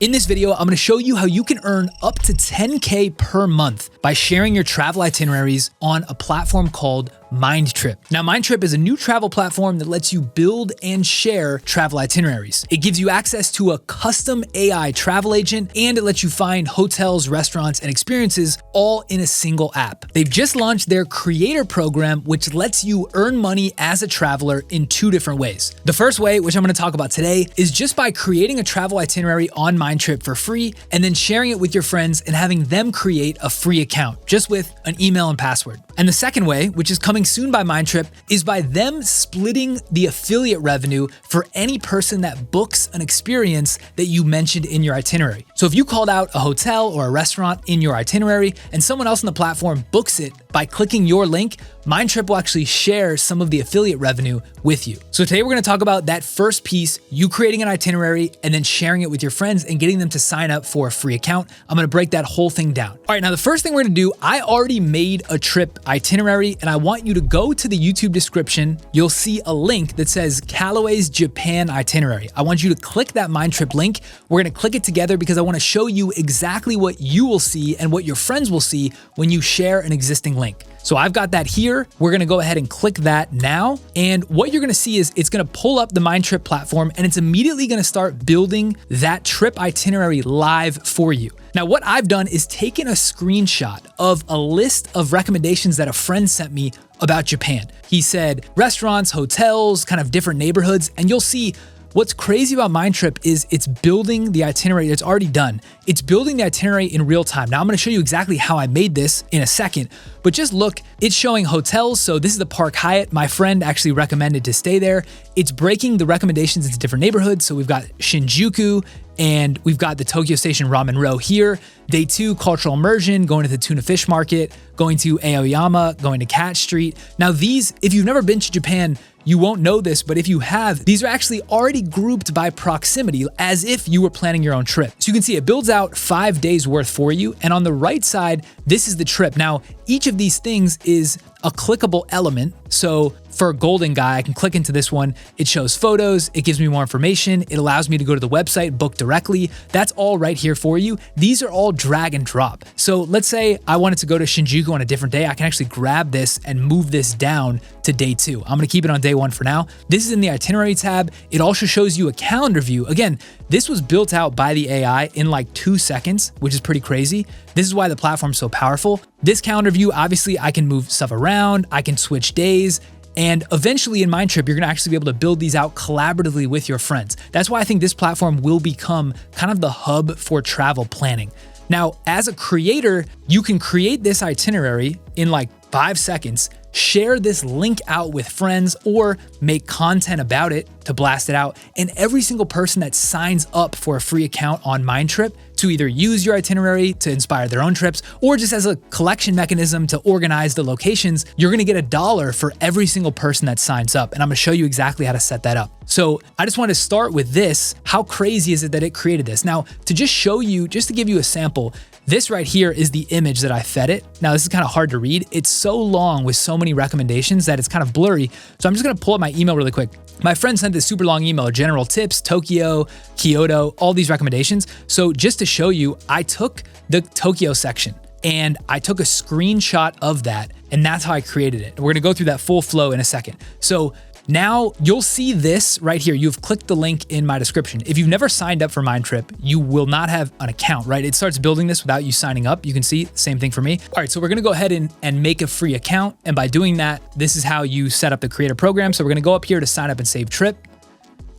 In this video, I'm gonna show you how you can earn up to 10K per month by sharing your travel itineraries on a platform called Mindtrip. Now, Mindtrip is a new travel platform that lets you build and share travel itineraries. It gives you access to a custom AI travel agent, and it lets you find hotels, restaurants, and experiences all in a single app. They've just launched their creator program, which lets you earn money as a traveler in two different ways. The first way, which I'm gonna talk about today, is just by creating a travel itinerary on Mindtrip for free and then sharing it with your friends and having them create a free account just with an email and password. And the second way, which is coming soon by Mindtrip, is by them splitting the affiliate revenue for any person that books an experience that you mentioned in your itinerary. So if you called out a hotel or a restaurant in your itinerary and someone else on the platform books it by clicking your link, Mindtrip will actually share some of the affiliate revenue with you. So today we're gonna talk about that first piece, you creating an itinerary and then sharing it with your friends and getting them to sign up for a free account. I'm gonna break that whole thing down. All right, now the first thing we're gonna do, I already made a trip itinerary and I want you to go to the YouTube description. You'll see a link that says Kallaway's Japan itinerary. I want you to click that Mindtrip link. We're gonna click it together because I wanna show you exactly what you will see and what your friends will see when you share an existing link. So I've got that here. We're gonna go ahead and click that now. And what you're gonna see is it's gonna pull up the Mindtrip platform and it's immediately gonna start building that trip itinerary live for you. Now, what I've done is taken a screenshot of a list of recommendations that a friend sent me about Japan. He said restaurants, hotels, kind of different neighborhoods, and you'll see what's crazy about Mindtrip is it's building the itinerary that's already done. It's building the itinerary in real time. Now I'm gonna show you exactly how I made this in a second, but just look, it's showing hotels. So this is the Park Hyatt. My friend actually recommended to stay there. It's breaking the recommendations into different neighborhoods. So we've got Shinjuku and we've got the Tokyo Station Ramen Row here. Day 2, cultural immersion, going to the tuna fish market, going to Aoyama, going to Cat Street. Now these, if you've never been to Japan, you won't know this, but if you have, these are actually already grouped by proximity as if you were planning your own trip. So you can see it builds out 5 days worth for you. And on the right side, this is the trip. Now, each of these things is a clickable element. So for a golden guy, I can click into this one. It shows photos. It gives me more information. It allows me to go to the website, book directly. That's all right here for you. These are all drag and drop. So let's say I wanted to go to Shinjuku on a different day. I can actually grab this and move this down to day 2. I'm gonna keep it on day 1 for now. This is in the itinerary tab. It also shows you a calendar view. Again, this was built out by the AI in like 2 seconds, which is pretty crazy. This is why the platform's so powerful. This calendar view, obviously I can move stuff around, I can switch days, and eventually in Mindtrip, you're gonna actually be able to build these out collaboratively with your friends. That's why I think this platform will become kind of the hub for travel planning. Now, as a creator, you can create this itinerary in like 5 seconds, share this link out with friends or make content about it to blast it out. And every single person that signs up for a free account on Mindtrip to either use your itinerary to inspire their own trips or just as a collection mechanism to organize the locations, you're gonna get $1 for every single person that signs up. And I'm gonna show you exactly how to set that up. So I just want to start with this. How crazy is it that it created this? Now, to just show you, just to give you a sample, this right here is the image that I fed it. Now, this is kind of hard to read. It's so long with so many recommendations that it's kind of blurry. So I'm just gonna pull up my email really quick. My friend sent this super long email, general tips, Tokyo, Kyoto, all these recommendations. So just to show you, I took the Tokyo section and I took a screenshot of that, and that's how I created it. We're gonna go through that full flow in a second. So now you'll see this right here. You've clicked the link in my description. If you've never signed up for Mindtrip, you will not have an account, right? It starts building this without you signing up. You can see, same thing for me. All right, so we're gonna go ahead and make a free account. And by doing that, this is how you set up the creator program. So we're gonna go up here to sign up and save trip.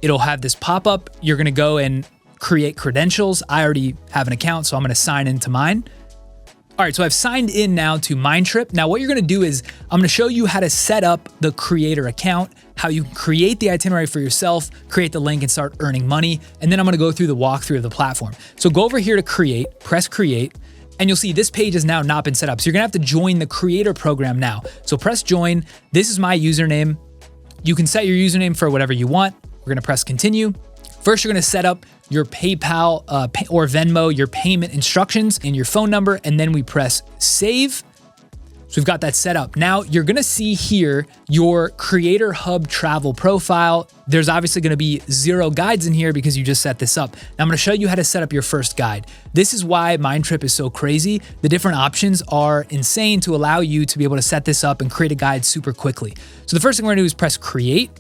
It'll have this pop up. You're gonna go and create credentials. I already have an account, so I'm gonna sign into mine. All right, so I've signed in now to Mindtrip. Now what you're gonna do is I'm gonna show you how to set up the creator account, how you create the itinerary for yourself, create the link and start earning money. And then I'm gonna go through the walkthrough of the platform. So go over here to create, press create, and you'll see this page has now not been set up. So you're gonna have to join the creator program now. So press join. This is my username. You can set your username for whatever you want. We're gonna press continue. First, you're gonna set up your PayPal or Venmo, your payment instructions and your phone number, and then we press save. So we've got that set up. Now you're gonna see here your Creator Hub travel profile. There's obviously gonna be 0 guides in here because you just set this up. Now I'm gonna show you how to set up your first guide. This is why Mindtrip is so crazy. The different options are insane to allow you to be able to set this up and create a guide super quickly. So the first thing we're gonna do is press create.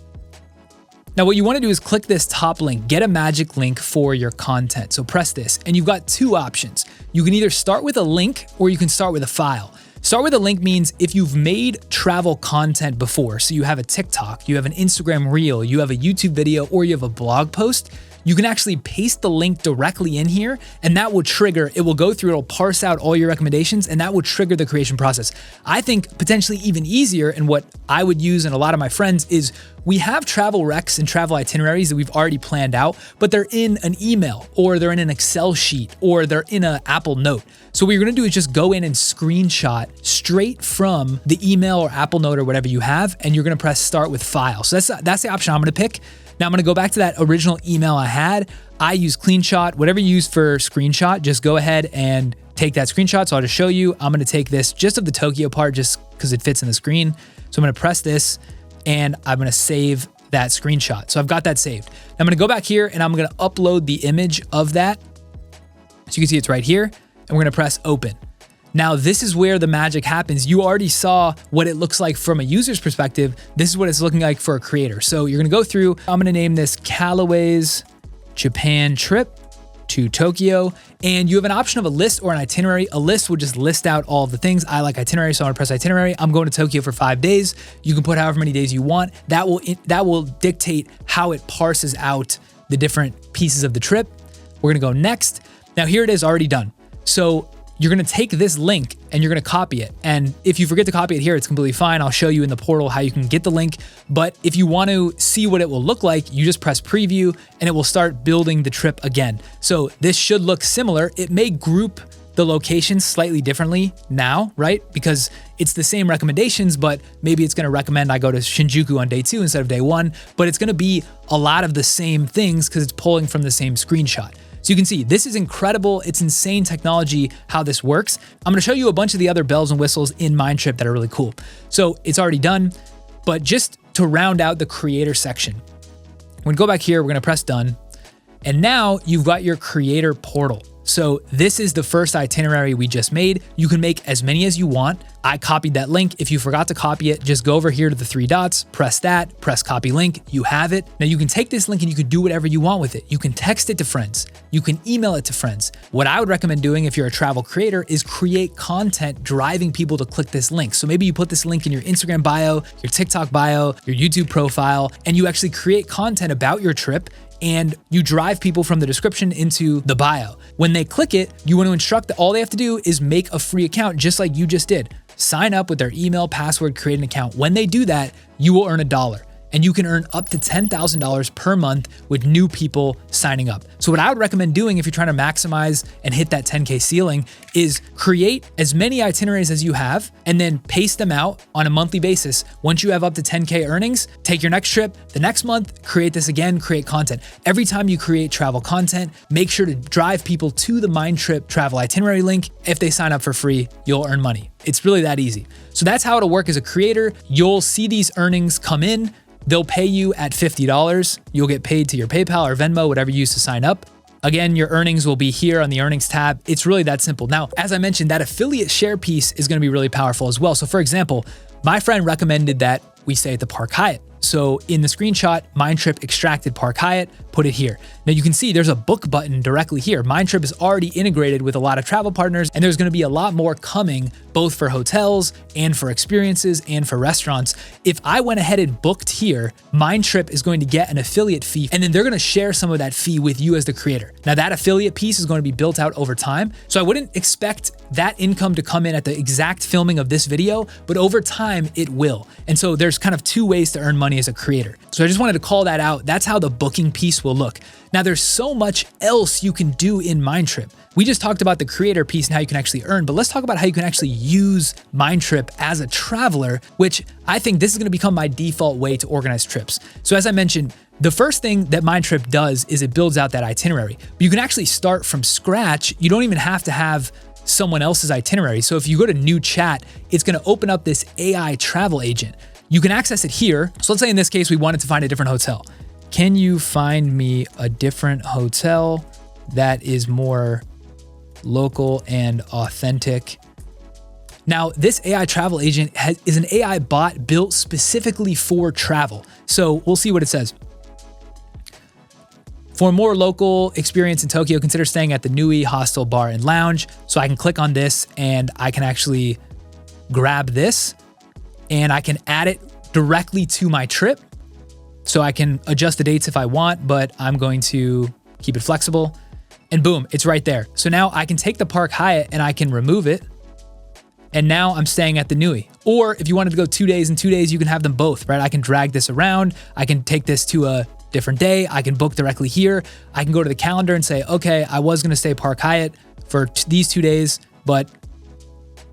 Now what you wanna do is click this top link, get a magic link for your content. So press this, and you've got 2 options. You can either start with a link or you can start with a file. Start with a link means if you've made travel content before, so you have a TikTok, you have an Instagram reel, you have a YouTube video, or you have a blog post, you can actually paste the link directly in here, and that will trigger, it will go through, it'll parse out all your recommendations, and that will trigger the creation process. I think potentially even easier, and what I would use and a lot of my friends is we have travel recs and travel itineraries that we've already planned out, but they're in an email, or they're in an Excel sheet, or they're in an Apple Note. So what you're gonna do is just go in and screenshot straight from the email or Apple Note or whatever you have, and you're gonna press start with file. So that's the option I'm gonna pick. Now I'm gonna go back to that original email I had. I use CleanShot, whatever you use for screenshot, just go ahead and take that screenshot. So I'll just show you, I'm gonna take this just of the Tokyo part just because it fits in the screen. So I'm gonna press this and I'm gonna save that screenshot. So I've got that saved. Now I'm gonna go back here and I'm gonna upload the image of that. So you can see it's right here, and we're gonna press open. Now this is where the magic happens. You already saw what it looks like from a user's perspective. This is what it's looking like for a creator. So you're gonna go through, I'm gonna name this Kallaway's Japan trip to Tokyo, and you have an option of a list or an itinerary. A list will just list out all of the things. I like itinerary, so I'm gonna press itinerary. I'm going to Tokyo for 5 days. You can put however many days you want. That will dictate how it parses out the different pieces of the trip. We're gonna go next. Now here it is already done. So you're gonna take this link and you're gonna copy it. And if you forget to copy it here, it's completely fine. I'll show you in the portal how you can get the link. But if you want to see what it will look like, you just press preview and it will start building the trip again. So this should look similar. It may group the locations slightly differently now, right? Because it's the same recommendations, but maybe it's gonna recommend I go to Shinjuku on day 2 instead of day 1, but it's gonna be a lot of the same things because it's pulling from the same screenshot. So you can see, this is incredible. It's insane technology, how this works. I'm gonna show you a bunch of the other bells and whistles in Mindtrip that are really cool. So it's already done, but just to round out the creator section, we're gonna go back here, we're gonna press done. And now you've got your creator portal. So this is the first itinerary we just made. You can make as many as you want. I copied that link. If you forgot to copy it, just go over here to the 3 dots, press that, press copy link, you have it. Now you can take this link and you can do whatever you want with it. You can text it to friends. You can email it to friends. What I would recommend doing if you're a travel creator is create content driving people to click this link. So maybe you put this link in your Instagram bio, your TikTok bio, your YouTube profile, and you actually create content about your trip and you drive people from the description into the bio. When they click it, you want to instruct that all they have to do is make a free account just like you just did. Sign up with their email, password, create an account. When they do that, you will earn $1. And you can earn up to $10,000 per month with new people signing up. So what I would recommend doing if you're trying to maximize and hit that 10K ceiling is create as many itineraries as you have and then paste them out on a monthly basis. Once you have up to 10K earnings, take your next trip, the next month, create this again, create content. Every time you create travel content, make sure to drive people to the Mindtrip travel itinerary link. If they sign up for free, you'll earn money. It's really that easy. So that's how it'll work as a creator. You'll see these earnings come in. They'll pay you at $50. You'll get paid to your PayPal or Venmo, whatever you use to sign up. Again, your earnings will be here on the earnings tab. It's really that simple. Now, as I mentioned, that affiliate share piece is gonna be really powerful as well. So for example, my friend recommended that we stay at the Park Hyatt. So in the screenshot, Mindtrip extracted Park Hyatt, put it here. Now you can see there's a book button directly here. Mindtrip is already integrated with a lot of travel partners, and there's gonna be a lot more coming, both for hotels and for experiences and for restaurants. If I went ahead and booked here, Mindtrip is going to get an affiliate fee, and then they're gonna share some of that fee with you as the creator. Now that affiliate piece is gonna be built out over time, so I wouldn't expect that income to come in at the exact filming of this video, but over time it will. And so there's kind of 2 ways to earn money as a creator. So I just wanted to call that out. That's how the booking piece will look. Now there's so much else you can do in Mindtrip. We just talked about the creator piece and how you can actually earn, but let's talk about how you can actually use Mindtrip as a traveler, which I think this is gonna become my default way to organize trips. So as I mentioned, the first thing that Mindtrip does is it builds out that itinerary. But you can actually start from scratch. You don't even have to have someone else's itinerary. So if you go to new chat, it's gonna open up this AI travel agent. You can access it here. So let's say in this case, we wanted to find a different hotel. Can you find me a different hotel that is more local and authentic? Now, this AI travel agent is an AI bot built specifically for travel. So we'll see what it says. For a more local experience in Tokyo, consider staying at the Nui Hostel Bar and Lounge. So I can click on this and I can actually grab this and I can add it directly to my trip. So I can adjust the dates if I want, but I'm going to keep it flexible. And boom, it's right there. So now I can take the Park Hyatt and I can remove it. And now I'm staying at the Nui. Or if you wanted to go 2 days and 2 days, you can have them both, right? I can drag this around. I can take this to a different day. I can book directly here. I can go to the calendar and say, okay, I was gonna stay Park Hyatt for these 2 days, but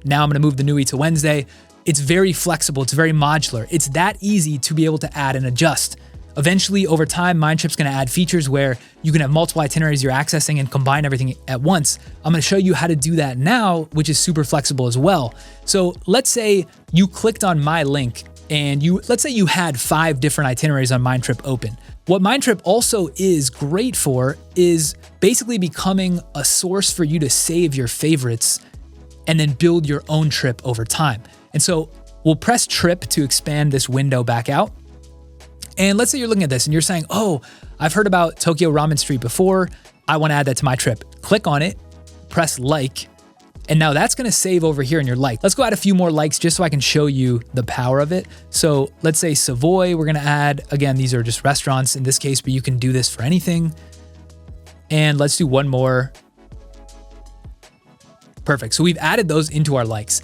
now I'm gonna move the Nui to Wednesday. It's very flexible, it's very modular. It's that easy to be able to add and adjust. Eventually, over time, Mindtrip's gonna add features where you can have multiple itineraries you're accessing and combine everything at once. I'm gonna show you how to do that now, which is super flexible as well. So let's say you clicked on my link and let's say you had 5 different itineraries on Mindtrip open. What Mindtrip also is great for is basically becoming a source for you to save your favorites and then build your own trip over time. And so we'll press trip to expand this window back out. And let's say you're looking at this and you're saying, oh, I've heard about Tokyo Ramen Street before. I want to add that to my trip. Click on it, press like, and now that's going to save over here in your like. Let's go add a few more likes just so I can show you the power of it. So let's say Savoy, we're going to add, again, these are just restaurants in this case, but you can do this for anything. And let's do one more. Perfect. So we've added those into our likes.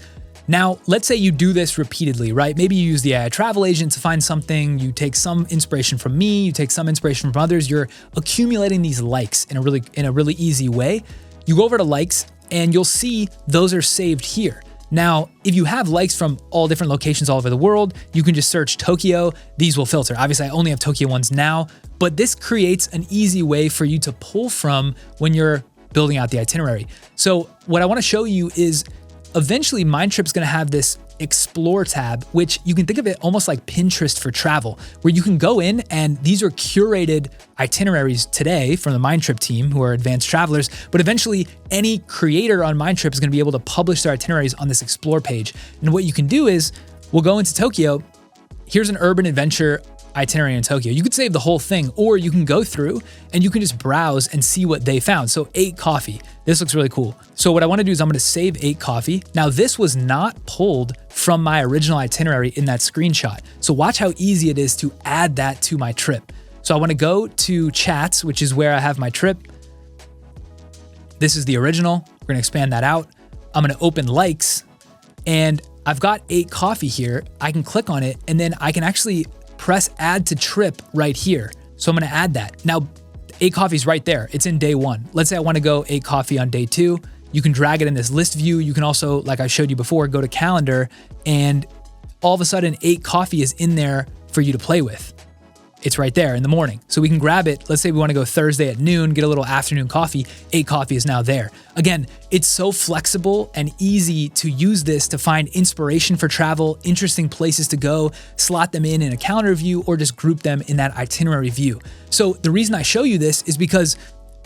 Now, let's say you do this repeatedly, right? Maybe you use the AI travel agent to find something, you take some inspiration from me, you take some inspiration from others, you're accumulating these likes in a really easy way. You go over to likes and you'll see those are saved here. Now, if you have likes from all different locations all over the world, you can just search Tokyo, these will filter. Obviously, I only have Tokyo ones now, but this creates an easy way for you to pull from when you're building out the itinerary. So what I wanna show you is eventually, Mindtrip's gonna have this Explore tab, which you can think of it almost like Pinterest for travel, where you can go in and these are curated itineraries today from the Mindtrip team who are advanced travelers, but eventually any creator on Mindtrip is gonna be able to publish their itineraries on this Explore page. And what you can do is, we'll go into Tokyo, here's an urban adventure itinerary in Tokyo. You could save the whole thing, or you can go through and you can just browse and see what they found. So 8 coffee, this looks really cool. So what I wanna do is I'm gonna save 8 coffee. Now this was not pulled from my original itinerary in that screenshot. So watch how easy it is to add that to my trip. So I wanna go to chats, which is where I have my trip. This is the original, we're gonna expand that out. I'm gonna open likes and I've got 8 coffee here. I can click on it and then I can actually press add to trip right here. So I'm gonna add that. Now, 8 coffee's right there. It's in day 1. Let's say I wanna go 8 coffee on day 2. You can drag it in this list view. You can also, like I showed you before, go to calendar and all of a sudden 8 coffee is in there for you to play with. It's right there in the morning. So we can grab it. Let's say we wanna go Thursday at noon, get a little afternoon coffee. 8 coffee is now there. Again, it's so flexible and easy to use this to find inspiration for travel, interesting places to go, slot them in a calendar view, or just group them in that itinerary view. So the reason I show you this is because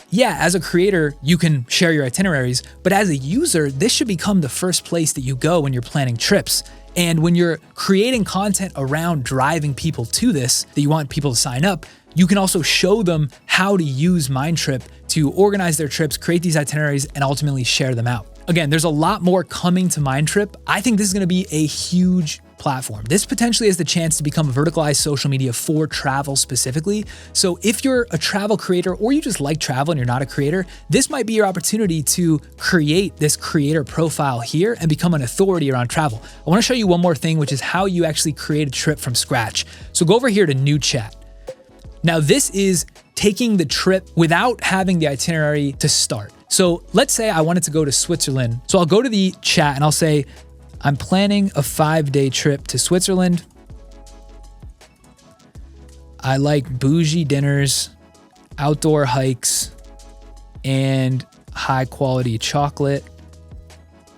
yeah, as a creator, you can share your itineraries, but as a user, this should become the first place that you go when you're planning trips. And when you're creating content around driving people to this, that you want people to sign up, you can also show them how to use Mindtrip to organize their trips, create these itineraries, and ultimately share them out. Again, there's a lot more coming to Mindtrip. I think this is gonna be a huge platform. This potentially has the chance to become a verticalized social media for travel specifically. So if you're a travel creator or you just like travel and you're not a creator, this might be your opportunity to create this creator profile here and become an authority around travel. I wanna show you one more thing, which is how you actually create a trip from scratch. So go over here to new chat. Now this is taking the trip without having the itinerary to start. So let's say I wanted to go to Switzerland. So I'll go to the chat and I'll say, I'm planning a 5-day trip to Switzerland. I like bougie dinners, outdoor hikes, and high quality chocolate.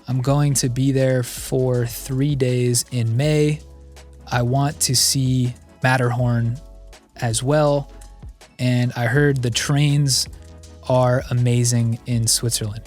I'm going to be there for 3 days in May. I want to see Matterhorn as well. And I heard the trains are amazing in Switzerland.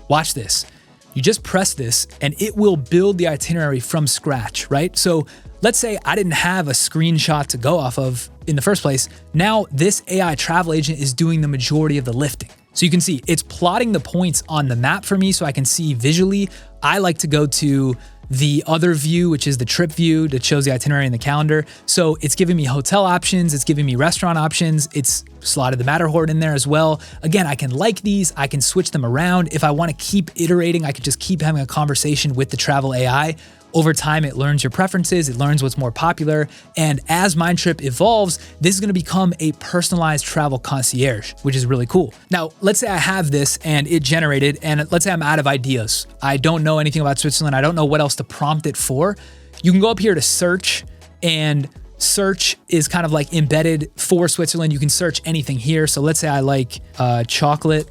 Watch this. You just press this and it will build the itinerary from scratch, right? So let's say I didn't have a screenshot to go off of in the first place. Now this AI travel agent is doing the majority of the lifting. So you can see it's plotting the points on the map for me so I can see visually. I like to go to the other view, which is the trip view that shows the itinerary and the calendar. So it's giving me hotel options, it's giving me restaurant options, it's slotted the Matterhorn in there as well. Again, I can like these, I can switch them around. If I want to keep iterating, I could just keep having a conversation with the travel AI. Over time, it learns your preferences, it learns what's more popular. And as Mindtrip evolves, this is gonna become a personalized travel concierge, which is really cool. Now, let's say I have this and it generated, and let's say I'm out of ideas. I don't know anything about Switzerland. I don't know what else to prompt it for. You can go up here to search, and search is kind of like embedded for Switzerland. You can search anything here. So let's say I like chocolate.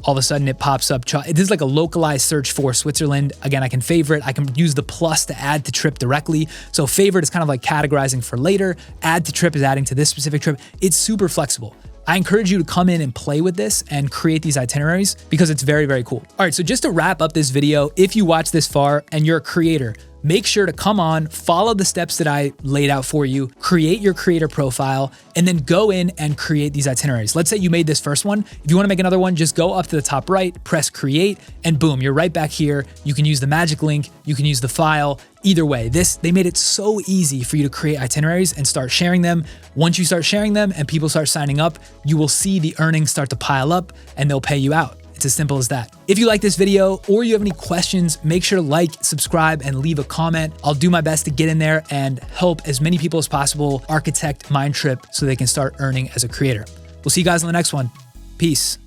All of a sudden it pops up. This is like a localized search for Switzerland. Again, I can favorite. I can use the plus to add to trip directly. So favorite is kind of like categorizing for later. Add to trip is adding to this specific trip. It's super flexible. I encourage you to come in and play with this and create these itineraries because it's very, very cool. All right, so just to wrap up this video, if you watch this far and you're a creator, make sure to come on, follow the steps that I laid out for you, create your creator profile, and then go in and create these itineraries. Let's say you made this first one. If you wanna make another one, just go up to the top right, press create, and boom, you're right back here. You can use the magic link, you can use the file. Either way, they made it so easy for you to create itineraries and start sharing them. Once you start sharing them and people start signing up, you will see the earnings start to pile up and they'll pay you out. It's as simple as that. If you like this video or you have any questions, make sure to like, subscribe, and leave a comment. I'll do my best to get in there and help as many people as possible architect Mindtrip so they can start earning as a creator. We'll see you guys on the next one. Peace.